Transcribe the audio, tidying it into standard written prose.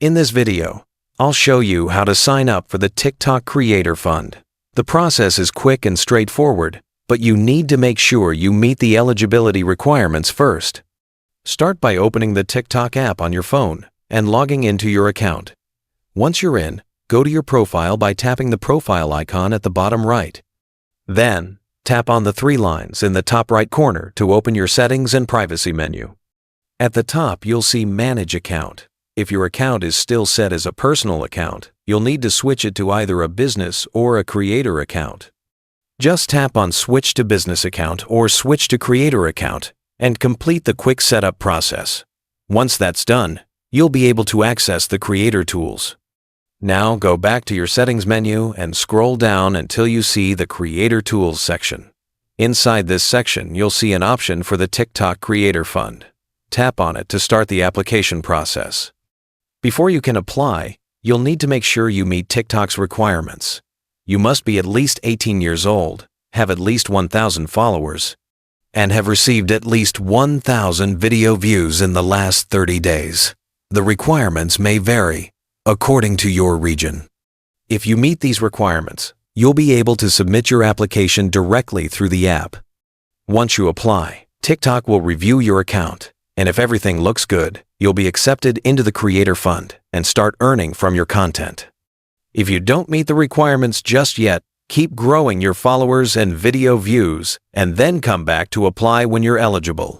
In this video, I'll show you how to sign up for the TikTok Creator Fund. The process is quick and straightforward, but you need to make sure you meet the eligibility requirements first. Start by opening the TikTok app on your phone and logging into your account. Once you're in, go to your profile by tapping the profile icon at the bottom right. Then, tap on the three lines in the top right corner to open your Settings and Privacy menu. At the top, you'll see Manage Account. If your account is still set as a personal account, you'll need to switch it to either a business or a creator account. Just tap on Switch to Business Account or Switch to Creator Account and complete the quick setup process. Once that's done, you'll be able to access the creator tools. Now go back to your Settings menu and scroll down until you see the Creator Tools section. Inside this section, you'll see an option for the TikTok Creator Fund. Tap on it to start the application process. Before you can apply, you'll need to make sure you meet TikTok's requirements. You must be at least 18 years old, have at least 1,000 followers, and have received at least 1,000 video views in the last 30 days. The requirements may vary according to your region. If you meet these requirements, you'll be able to submit your application directly through the app. Once you apply, TikTok will review your account, and if everything looks good, you'll be accepted into the Creator Fund and start earning from your content. If you don't meet the requirements just yet, keep growing your followers and video views, and then come back to apply when you're eligible.